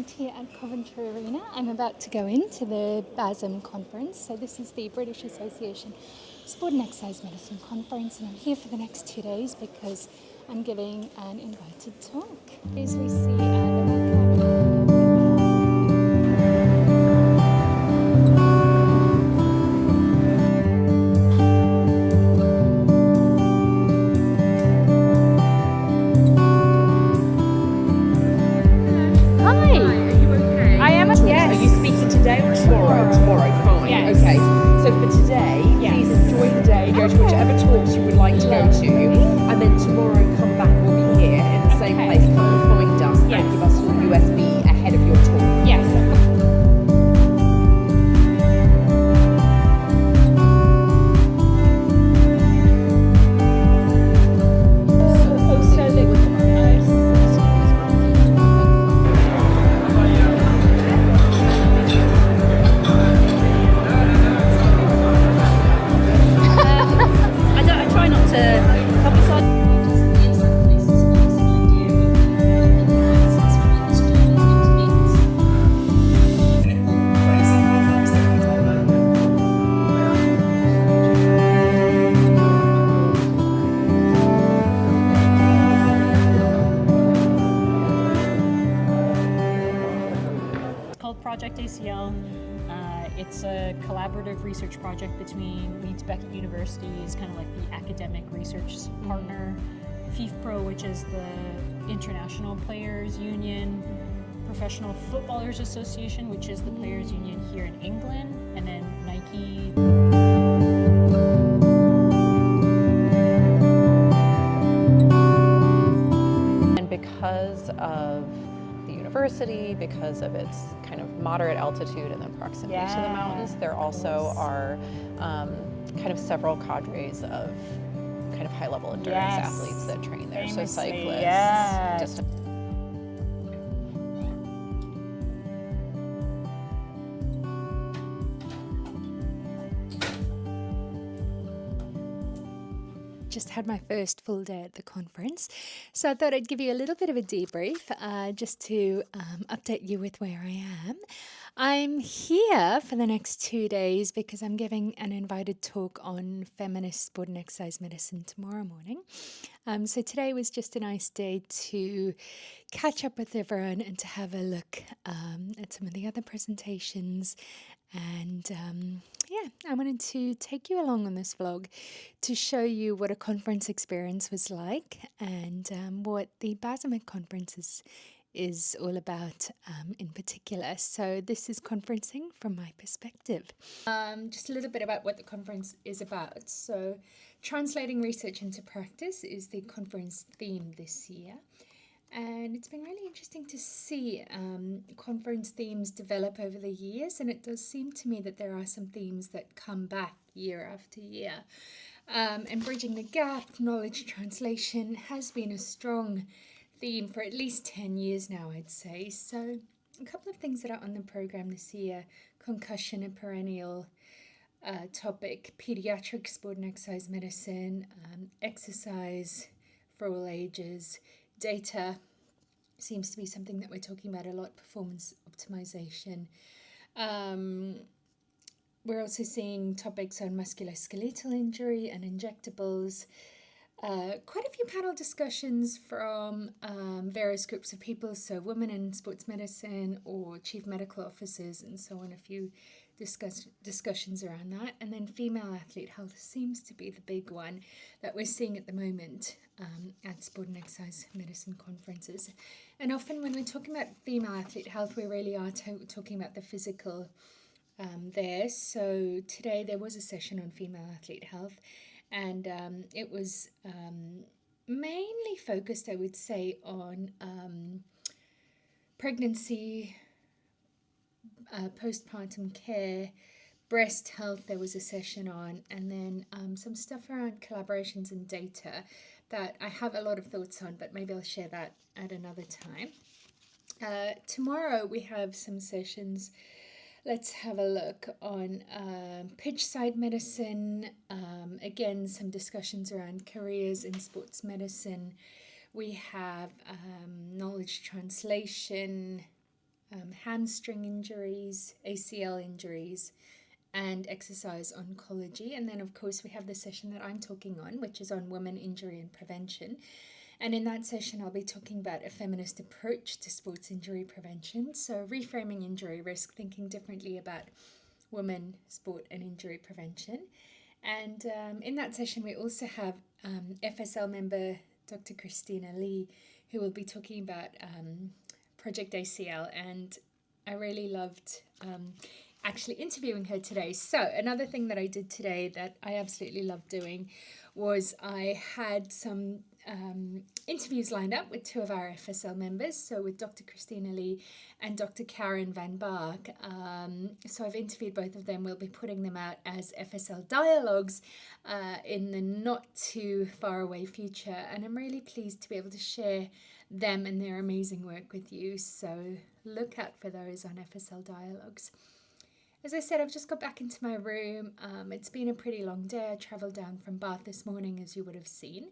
right here at Coventry Arena. I'm about to go into the BASEM conference. So this is the British Association Sport and Exercise Medicine Conference, and I'm here for the next 2 days because I'm giving an invited talk. As we see today or tomorrow? Tomorrow, fine. Yes. Okay. So for today, please enjoy the day, go to whichever talks you would like to go to, and then tomorrow come back, we'll be here in the same place, come and find us and give us your USB ahead of your talk. Yes. Project ACL. It's a collaborative research project between Leeds Beckett University, is kind of like the academic research partner, FIFPro, which is the International Players Union, Professional Footballers Association, which is the Players Union here in England, and then Nike. And because of the university, because of its kind of moderate altitude and then proximity to the mountains, there also are kind of several cadres of kind of high-level endurance athletes that train there. So cyclists, Just had my first full day at the conference, so I thought I'd give you a little bit of a debrief just to update you with where I am. I'm here for the next 2 days because I'm giving an invited talk on feminist sport and exercise medicine tomorrow morning. So today was just a nice day to catch up with everyone and to have a look at some of the other presentations. And I wanted to take you along on this vlog to show you what a conference experience was like and what the BASEM conference is all about in particular. So this is conferencing from my perspective. Just a little bit about what the conference is about. So translating research into practice is the conference theme this year. And it's been really interesting to see conference themes develop over the years, and it does seem to me that there are some themes that come back year after year. And bridging the gap, knowledge translation has been a strong theme for at least 10 years now, I'd say. So a couple of things that are on the program this year: concussion, a perennial topic, pediatric sport and exercise medicine, exercise for all ages, data seems to be something that we're talking about a lot, performance optimization. We're also seeing topics on musculoskeletal injury and injectables. Quite a few panel discussions from various groups of people, so women in sports medicine or chief medical officers and so on, a few discussions around that. And then female athlete health seems to be the big one that we're seeing at the moment at sport and exercise medicine conferences. And often when we're talking about female athlete health, we really are talking about the physical there. So today there was a session on female athlete health, and it was mainly focused, I would say, on pregnancy, postpartum care, breast health there was a session on, and then some stuff around collaborations and data that I have a lot of thoughts on, but maybe I'll share that at another time. Tomorrow we have some sessions. Let's have a look on pitch side medicine. Again, some discussions around careers in sports medicine. We have knowledge translation, hamstring injuries, ACL injuries, and exercise oncology. And then, of course, we have the session that I'm talking on, which is on women injury and prevention. And in that session, I'll be talking about a feminist approach to sports injury prevention. So reframing injury risk, thinking differently about women, sport and injury prevention. And in that session, we also have FSL member Dr. Christina Lee, who will be talking about Project ACL. And I really loved actually interviewing her today. So another thing that I did today that I absolutely loved doing was I had some interviews lined up with two of our FSL members, so with Dr. Christina Lee and Dr. Karen Van Bark. So I've interviewed both of them. We'll be putting them out as FSL dialogues in the not too far away future, and I'm really pleased to be able to share them and their amazing work with you. So look out for those on FSL dialogues. As I said, I've just got back into my room. It's been a pretty long day. I travelled down from Bath this morning, as you would have seen.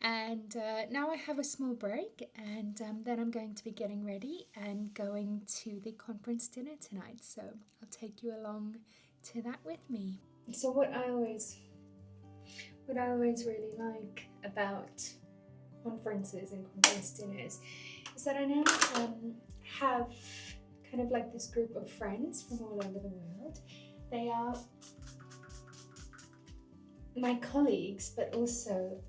And now I have a small break, and then I'm going to be getting ready and going to the conference dinner tonight. So I'll take you along to that with me. So what I always really like about conferences and conference dinners is that I now have kind of like this group of friends from all over the world. They are my colleagues, but also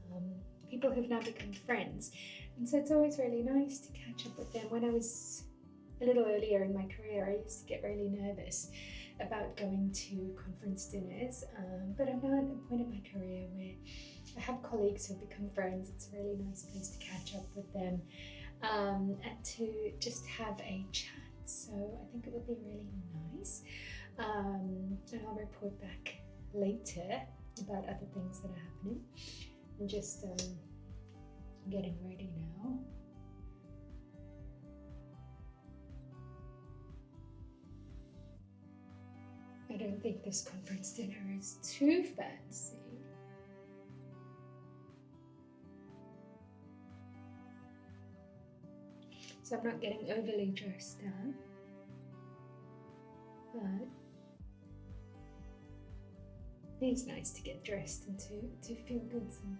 people who've now become friends. And so it's always really nice to catch up with them. When I was a little earlier in my career, I used to get really nervous about going to conference dinners, but I'm now at a point in my career where I have colleagues who've become friends. It's a really nice place to catch up with them and to just have a chat. So I think it will be really nice, and I'll report back later about other things that are happening. I'm just getting ready now. I don't think this conference dinner is too fancy. So I'm not getting overly dressed down, but it's nice to get dressed and to feel good sometimes.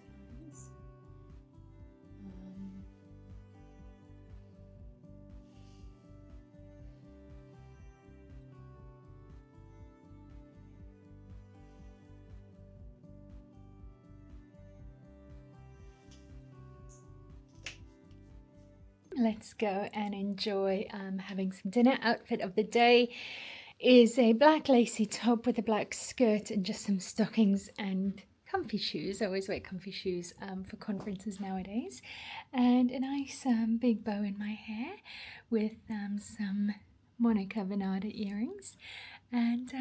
Let's go and enjoy having some dinner. Outfit of the day is a black lacy top with a black skirt and just some stockings and comfy shoes. I always wear comfy shoes for conferences nowadays. And a nice big bow in my hair with some Monica Venada earrings. And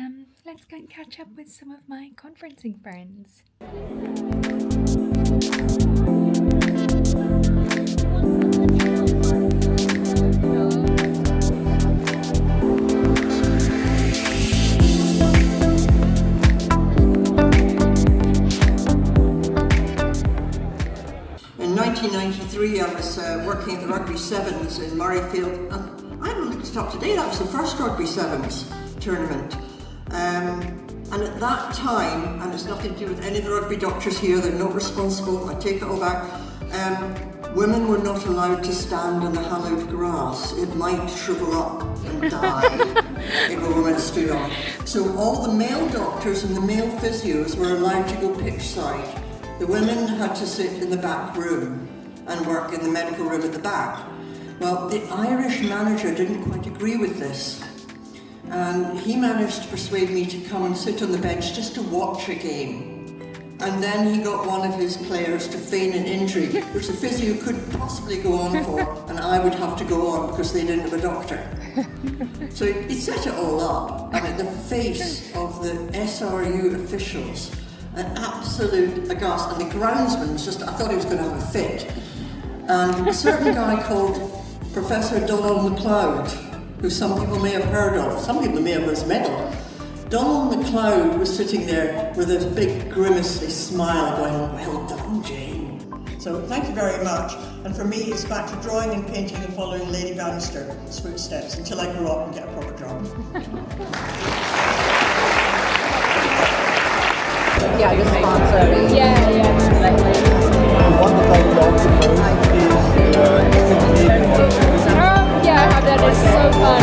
let's go and catch up with some of my conferencing friends. In 1993, I was working at the Rugby Sevens in Murrayfield. I looked it up today, that was the first Rugby Sevens tournament. And at that time, and it's nothing to do with any of the rugby doctors here, they're not responsible, I take it all back, women were not allowed to stand on the hallowed grass. It might shrivel up and die if a woman stood on it. So all the male doctors and the male physios were allowed to go pitch side. The women had to sit in the back room and work in the medical room at the back. Well, the Irish manager didn't quite agree with this, and he managed to persuade me to come and sit on the bench just to watch a game. And then he got one of his players to feign an injury, which the physio couldn't possibly go on for, and I would have to go on because they didn't have a doctor. So he set it all up, and at the face of the SRU officials, an absolute aghast, and the groundsman just, I thought he was going to have a fit. And a certain guy called Professor Donald MacLeod, who some people may have heard of, some people may have his medal. Donald MacLeod was sitting there with a big grimacely smile going, "Well done, Jane." So thank you very much. And for me, it's back to drawing and painting and following Lady Bannister's footsteps until I grow up and get a proper job. Yeah, the sponsor. Yeah, absolutely. One that I would also post is Yeah, that is so fun.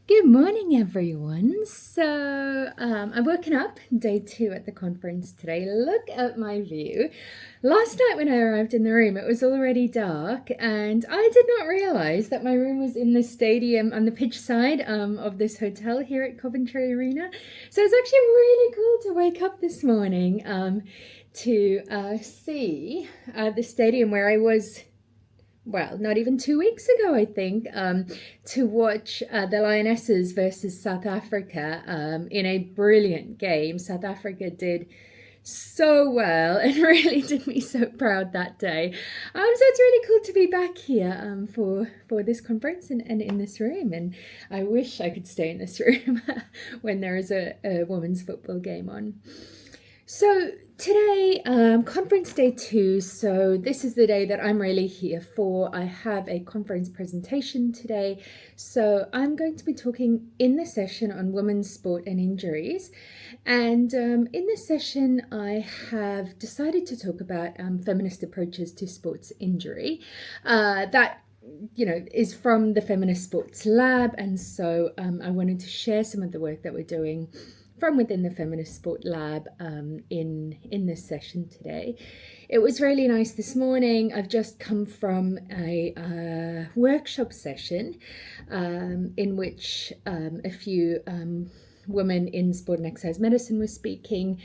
Good morning, everyone. So I've woken up day 2 at the conference today. Look at my view. Last night when I arrived in the room, it was already dark, and I did not realize that my room was in the stadium on the pitch side of this hotel here at Coventry Arena. So it's actually really cool to wake up this morning to see the stadium where I was, well, not even 2 weeks ago, I think, to watch the Lionesses versus South Africa in a brilliant game. South Africa did so well and really did me so proud that day. So it's really cool to be back here for this conference and in this room. And I wish I could stay in this room when there is a women's football game on. So today, conference day 2, so this is the day that I'm really here for. I have a conference presentation today, so I'm going to be talking in this session on women's sport and injuries. And in this session, I have decided to talk about feminist approaches to sports injury. That is from the Feminist Sports Lab, and so I wanted to share some of the work that we're doing from within the Feminist Sport Lab in this session today. It was really nice this morning. I've just come from a workshop session in which a few women in sport and exercise medicine were speaking,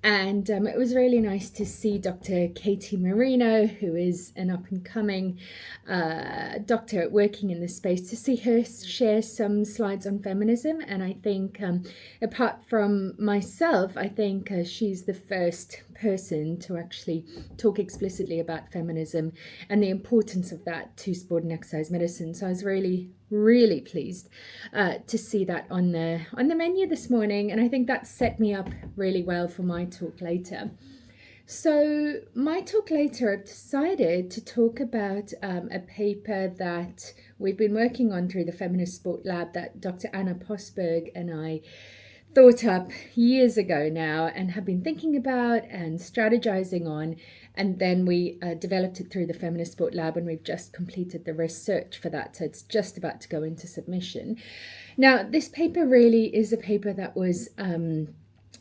and it was really nice to see Dr. Katie Marino, who is an up-and-coming doctor working in this space, to see her share some slides on feminism. And I think apart from myself, I think she's the first person to actually talk explicitly about feminism and the importance of that to sport and exercise medicine. So I was really pleased to see that on the menu this morning, and I think that set me up really well for my talk later. So my talk later, I've decided to talk about a paper that we've been working on through the Feminist Sport Lab that Dr. Anna Posberg and I thought up years ago now and have been thinking about and strategizing on, and then we developed it through the Feminist Sport Lab, and we've just completed the research for that, so it's just about to go into submission. Now, this paper really is a paper that was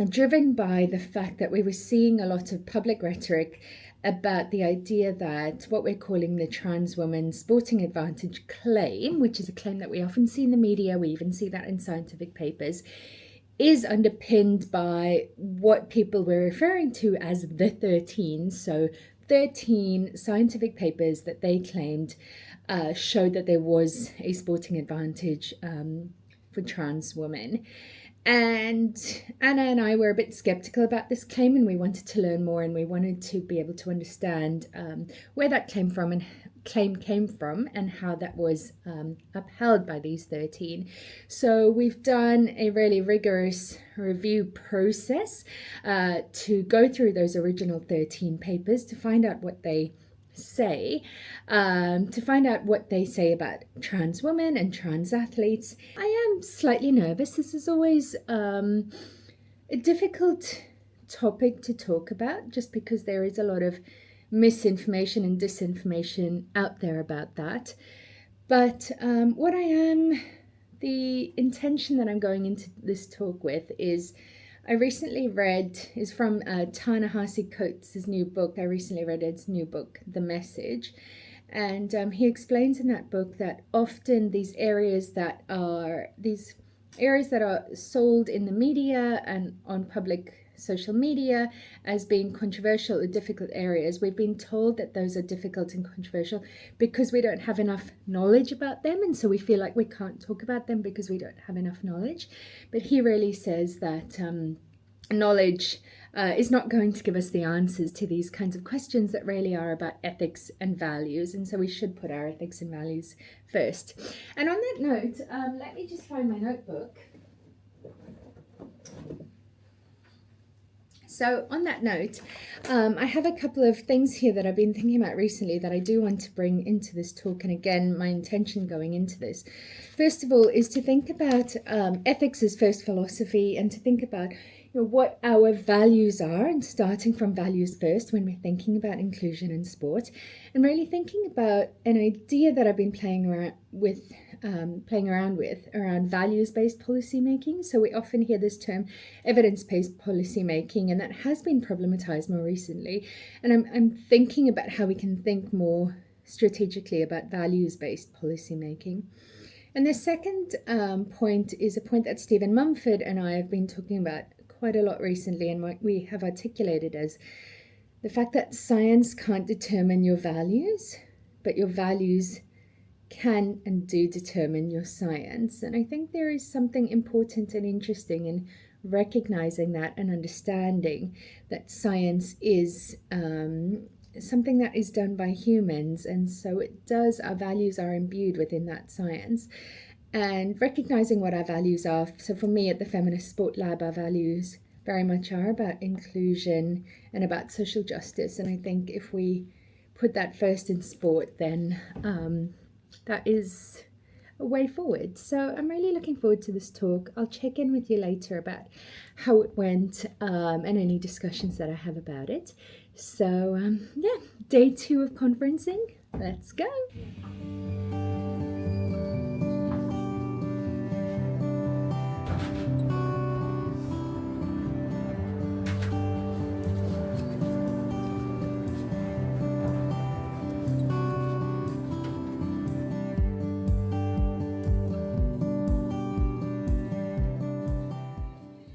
driven by the fact that we were seeing a lot of public rhetoric about the idea that what we're calling the trans woman sporting advantage claim, which is a claim that we often see in the media, we even see that in scientific papers, is underpinned by what people were referring to as the 13. So 13 scientific papers that they claimed showed that there was a sporting advantage for trans women. And Anna and I were a bit skeptical about this claim, and we wanted to learn more, and we wanted to be able to understand where that claim came from and how that was upheld by these 13. So we've done a really rigorous review process to go through those original 13 papers to find out what they say, about trans women and trans athletes. I am slightly nervous. This is always a difficult topic to talk about, just because there is a lot of misinformation and disinformation out there about that. But the intention that I'm going into this talk with is, I recently read, is from Ta-Nehisi Coates' new book. I recently read his new book, The Message. And he explains in that book that often these areas that are sold in the media and on public social media as being controversial or difficult areas. We've been told that those are difficult and controversial because we don't have enough knowledge about them, and so we feel like we can't talk about them because we don't have enough knowledge. But he really says that knowledge is not going to give us the answers to these kinds of questions that really are about ethics and values, and so we should put our ethics and values first. And on that note, let me just find my notebook. So on that note, I have a couple of things here that I've been thinking about recently that I do want to bring into this talk. And again, my intention going into this, first of all, is to think about ethics as first philosophy, and to think about what our values are, and starting from values first when we're thinking about inclusion in sport, and really thinking about an idea that I've been playing around with around values-based policy making. So we often hear this term evidence-based policy making, and that has been problematized more recently. And I'm thinking about how we can think more strategically about values-based policy making. And the second point is a point that Stephen Mumford and I have been talking about quite a lot recently, and what we have articulated as the fact that science can't determine your values, but your values can and do determine your science. And I think there is something important and interesting in recognizing that and understanding that science is something that is done by humans, and so our values are imbued within that science. And recognizing what our values are. So for me at the Feminist Sport Lab, our values very much are about inclusion and about social justice. And I think if we put that first in sport, then that is a way forward. So I'm really looking forward to this talk. I'll check in with you later about how it went and any discussions that I have about it. So day 2 of conferencing. Let's go.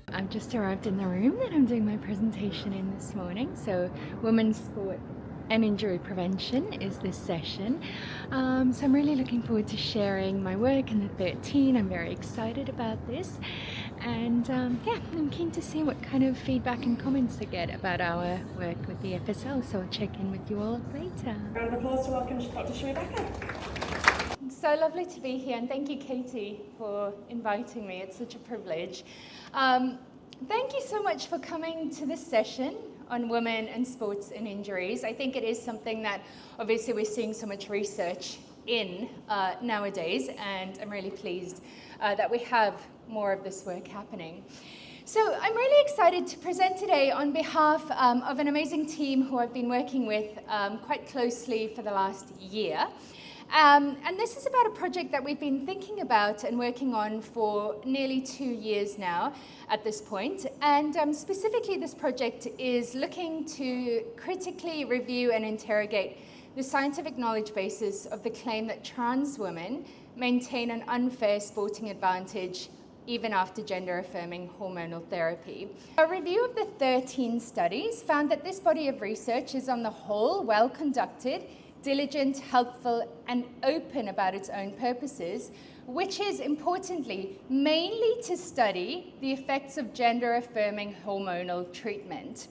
I've just arrived in the room that I'm doing my presentation in this morning. So women's sport and injury prevention is this session. So I'm really looking forward to sharing my work in the 13. I'm very excited about this. And I'm keen to see what kind of feedback and comments I get about our work with the FSL. So I'll check in with you all later. Round of applause to welcome Dr. Rebecca. It's so lovely to be here, and thank you, Katie, for inviting me. It's such a privilege. Thank you so much for coming to this session on women and sports and injuries. I think it is something that obviously we're seeing so much research in nowadays, and I'm really pleased that we have more of this work happening. So I'm really excited to present today on behalf of an amazing team who I've been working with quite closely for the last year. And this is about a project that we've been thinking about and working on for nearly 2 years now at this point. And specifically, this project is looking to critically review and interrogate the scientific knowledge basis of the claim that trans women maintain an unfair sporting advantage even after gender-affirming hormonal therapy. A review of the 13 studies found that this body of research is on the whole well-conducted, diligent, helpful, and open about its own purposes, which is, importantly, mainly to study the effects of gender-affirming hormonal treatment.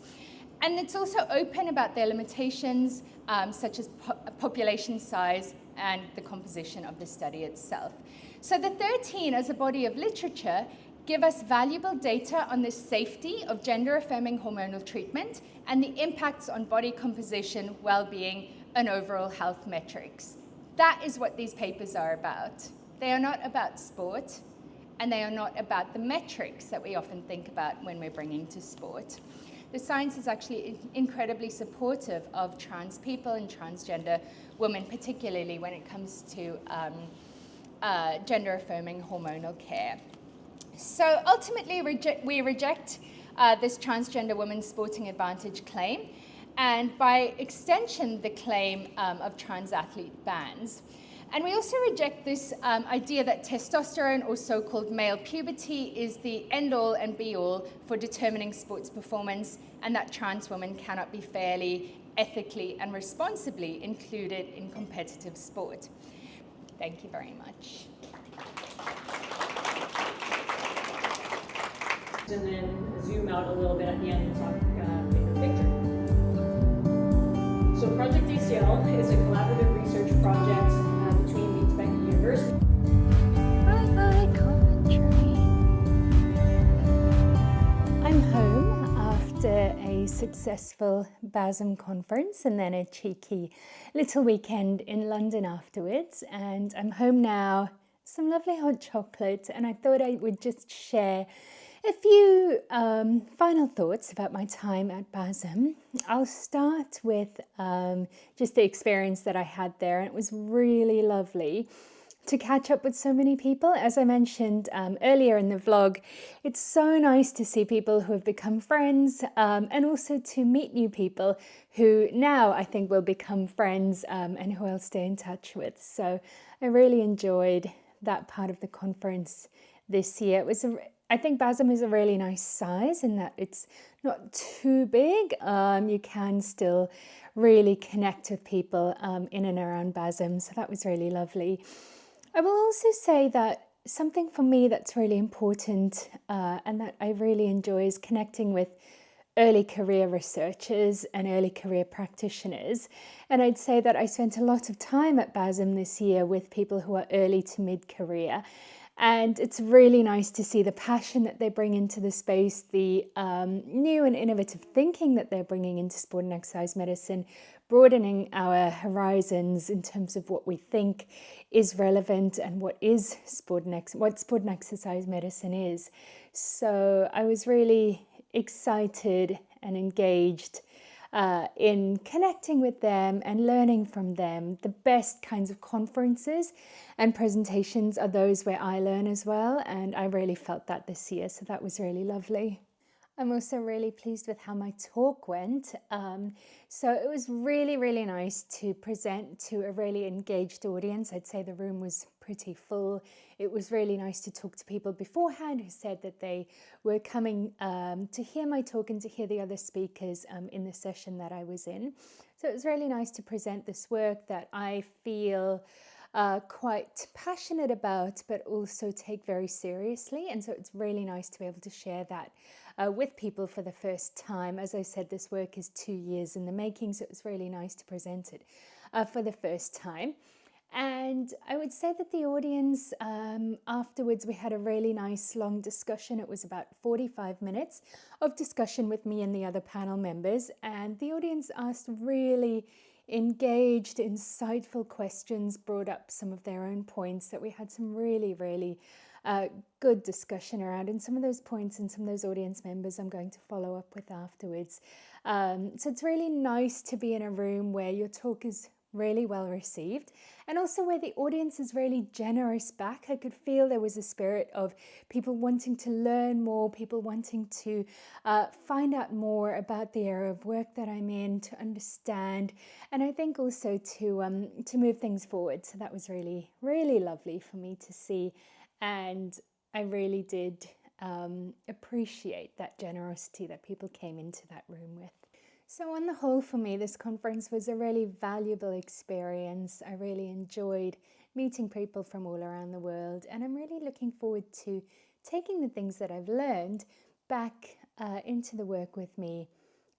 And it's also open about their limitations, such as population size and the composition of the study itself. So the 13, as a body of literature, give us valuable data on the safety of gender-affirming hormonal treatment and the impacts on body composition, well-being, and overall health metrics. That is what these papers are about. They are not about sport, and they are not about the metrics that we often think about when we're bringing to sport. The science is actually incredibly supportive of trans people and transgender women, particularly when it comes to gender-affirming hormonal care. So ultimately, we reject this transgender women's sporting advantage claim, and by extension, the claim of trans athlete bans. And we also reject this idea that testosterone, or so-called male puberty, is the end-all and be-all for determining sports performance, and that trans women cannot be fairly, ethically, and responsibly included in competitive sport. Thank you very much. And then zoom out a little bit at the end and talk bigger picture. So Project ACL is a collaborative research project between Leeds Beckett University. Bye-bye, commentary. I'm home after a successful BASEM conference and then a cheeky little weekend in London afterwards. And I'm home now, some lovely hot chocolate, and I thought I would just share a few final thoughts about my time at BASEM. I'll start with just the experience that I had there, and it was really lovely to catch up with so many people. As I mentioned earlier in the vlog, it's so nice to see people who have become friends and also to meet new people who now I think will become friends and who I'll stay in touch with. So I really enjoyed that part of the conference this year. I think BASEM is a really nice size in that it's not too big. You can still really connect with people in and around BASEM, so that was really lovely. I will also say that something for me that's really important and that I really enjoy is connecting with early career researchers and early career practitioners. And I'd say that I spent a lot of time at BASEM this year with people who are early to mid-career. And it's really nice to see the passion that they bring into the space, the new and innovative thinking that they're bringing into sport and exercise medicine, broadening our horizons in terms of what we think is relevant and what sport and exercise medicine is. So I was really excited and engaged in connecting with them and learning from them. The best kinds of conferences and presentations are those where I learn as well, and I really felt that this year, so that was really lovely. I'm also really pleased with how my talk went. So it was really, really nice to present to a really engaged audience. I'd say the room was pretty full. It was really nice to talk to people beforehand who said that they were coming to hear my talk and to hear the other speakers in the session that I was in. So it was really nice to present this work that I feel quite passionate about, but also take very seriously. And so it's really nice to be able to share that with people for the first time. As I said, this work is 2 years in the making, so it was really nice to present it for the first time. And I would say that the audience, afterwards, we had a really nice long discussion. It was about 45 minutes of discussion with me and the other panel members. And the audience asked really engaged, insightful questions, brought up some of their own points that we had some really, really good discussion around. And some of those points and some of those audience members I'm going to follow up with afterwards. So it's really nice to be in a room where your talk is really well received, and also where the audience is really generous back. I could feel there was a spirit of people wanting to learn more, people wanting to find out more about the area of work that I'm in, to understand, and I think also to move things forward. So that was really, really lovely for me to see, and I really did appreciate that generosity that people came into that room with. So on the whole, for me, this conference was a really valuable experience. I really enjoyed meeting people from all around the world, and I'm really looking forward to taking the things that I've learned back into the work with me,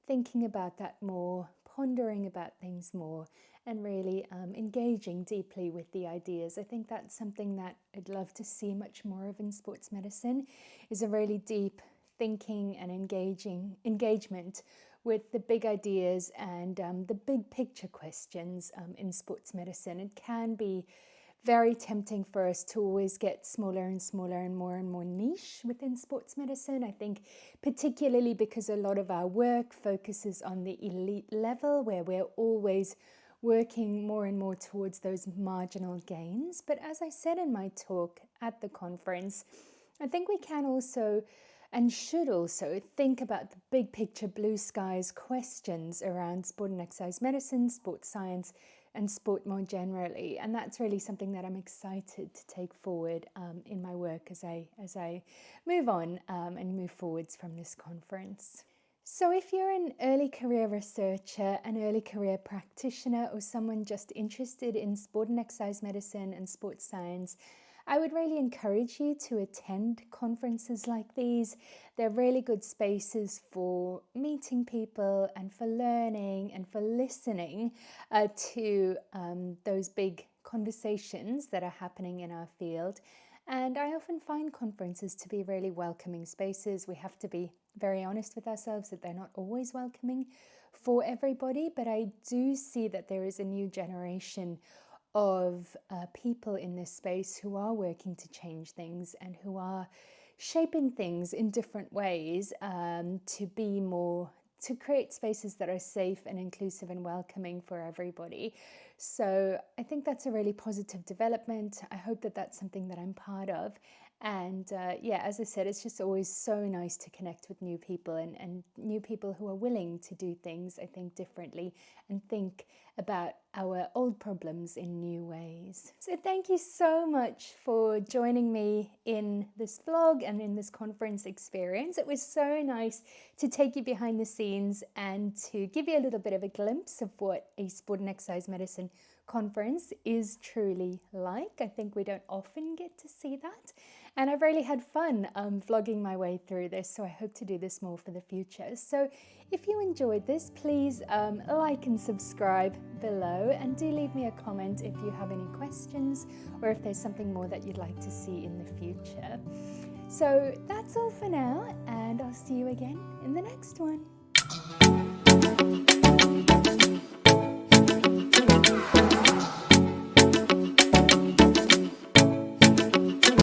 thinking about that more, pondering about things more, and really engaging deeply with the ideas. I think that's something that I'd love to see much more of in sports medicine, is a really deep thinking and engagement with the big ideas and the big picture questions in sports medicine. It can be very tempting for us to always get smaller and smaller and more niche within sports medicine. I think particularly because a lot of our work focuses on the elite level, where we're always working more and more towards those marginal gains. But as I said in my talk at the conference, I think we can also and should also think about the big picture blue skies questions around sport and exercise medicine, sports science, and sport more generally. And that's really something that I'm excited to take forward in my work as I move on and move forwards from this conference. So if you're an early career researcher, an early career practitioner, or someone just interested in sport and exercise medicine and sports science, I would really encourage you to attend conferences like these. They're really good spaces for meeting people and for learning and for listening to those big conversations that are happening in our field. And I often find conferences to be really welcoming spaces. We have to be very honest with ourselves that they're not always welcoming for everybody, but I do see that there is a new generation of people in this space who are working to change things and who are shaping things in different ways to create spaces that are safe and inclusive and welcoming for everybody. So I think that's a really positive development. I hope that that's something that I'm part of. And as I said, it's just always so nice to connect with new people and new people who are willing to do things, I think, differently and think about our old problems in new ways. So thank you so much for joining me in this vlog and in this conference experience. It was so nice to take you behind the scenes and to give you a little bit of a glimpse of what a sport and exercise medicine conference is truly like. I think we don't often get to see that. And I've really had fun vlogging my way through this, so I hope to do this more for the future. So if you enjoyed this, please like and subscribe below, and do leave me a comment if you have any questions or if there's something more that you'd like to see in the future. So that's all for now, and I'll see you again in the next one.